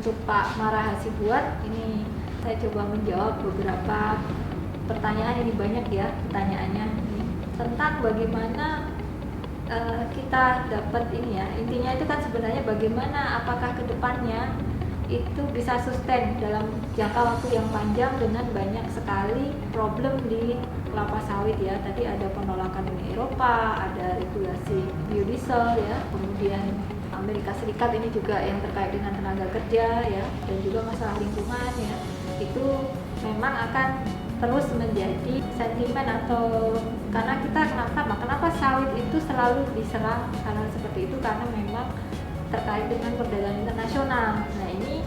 untuk Pak Mara Hasibuan, ini saya coba menjawab beberapa pertanyaan. Ini banyak ya pertanyaannya ini, tentang bagaimana kita dapat ini ya, intinya itu kan sebenarnya bagaimana apakah kedepannya itu bisa sustain dalam jangka waktu yang panjang dengan banyak sekali problem di kelapa sawit ya. Tadi ada penolakan Uni Eropa, ada regulasi biodiesel ya, kemudian Amerika Serikat ini juga yang terkait dengan tenaga kerja ya, dan juga masalah lingkungan ya. Itu memang akan terus menjadi sentimen, atau karena kita kenapa sawit itu selalu diserang hal seperti itu, karena memang terkait dengan perdagangan internasional. Nah ini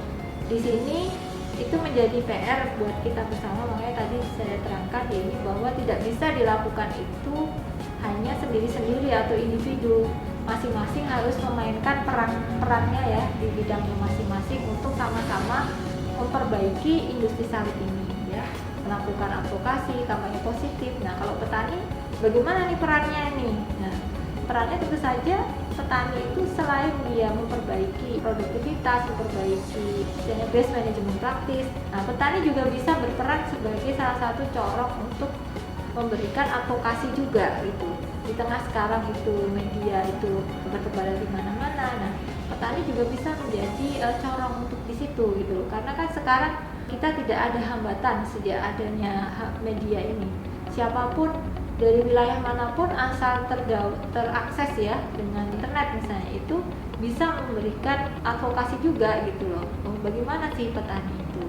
di sini itu menjadi PR buat kita bersama, makanya tadi saya terangkan ya ini, bahwa tidak bisa dilakukan itu hanya sendiri-sendiri atau individu. Masing-masing harus memainkan perannya ya di bidangnya masing-masing untuk sama-sama memperbaiki industri sawit ini ya, melakukan advokasi, kampanye positif. Nah kalau petani bagaimana nih perannya nih? Nah perannya tentu saja petani itu selain dia memperbaiki produktivitas, memperbaiki base manajemen praktis, nah petani juga bisa berperan sebagai salah satu corong untuk memberikan advokasi juga gitu. Di tengah sekarang itu media itu bertebaran di mana-mana, nah petani juga bisa menjadi corong untuk di situ gitu loh. Karena kan sekarang kita tidak ada hambatan sejak adanya media ini. Siapapun dari wilayah manapun asal terakses ya dengan internet misalnya, itu bisa memberikan advokasi juga gitu loh. Bagaimana sih petani itu?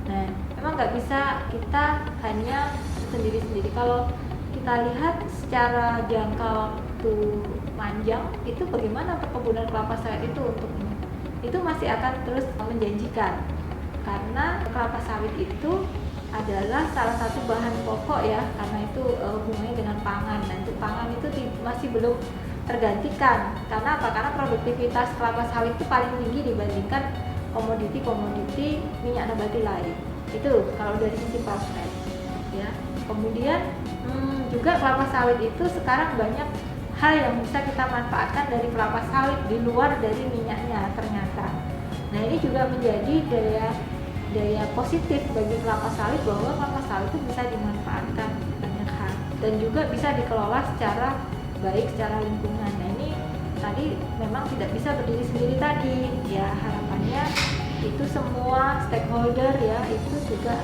Nah, memang nggak bisa kita hanya sendiri-sendiri. Kalau kita lihat secara jangka waktu panjang itu bagaimana perkebunan kelapa sawit itu untuk ini, itu masih akan terus menjanjikan, karena kelapa sawit itu adalah salah satu bahan pokok ya, karena itu hubungannya dengan pangan. Dan untuk pangan itu masih belum tergantikan. Karena apa? Karena produktivitas kelapa sawit itu paling tinggi dibandingkan komoditi-komoditi minyak nabati lain. Itu kalau dari sisi prospek ya. Kemudian juga kelapa sawit itu sekarang banyak hal yang bisa kita manfaatkan dari kelapa sawit di luar dari minyaknya ternyata. Nah ini juga menjadi daya positif bagi kelapa sawit, bahwa kelapa sawit itu bisa dimanfaatkan banyak hal dan juga bisa dikelola secara baik secara lingkungan. Nah ini tadi memang tidak bisa berdiri sendiri tadi ya, harapannya itu semua stakeholder ya itu juga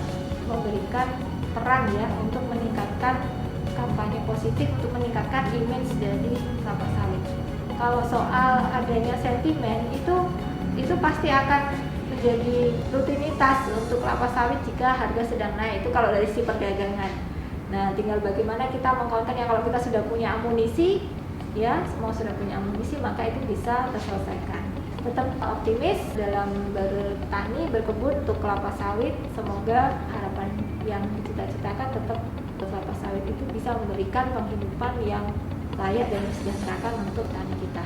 memberikan peran ya untuk meningkatkan kampanye positif, untuk meningkatkan image dari kelapa sawit. Kalau soal adanya sentimen itu pasti akan menjadi rutinitas untuk kelapa sawit jika harga sedang naik, itu kalau dari sisi perdagangan. Nah tinggal bagaimana kita mengkonten ya. Kalau kita sudah punya amunisi ya, semua sudah punya amunisi, maka itu bisa terselesaikan. Tetap optimis dalam bertani, berkebun untuk kelapa sawit. Semoga harapan yang dicita-citakan tetap kelapa sawit itu bisa memberikan penghidupan yang layak dan mensejahterakan untuk tani kita.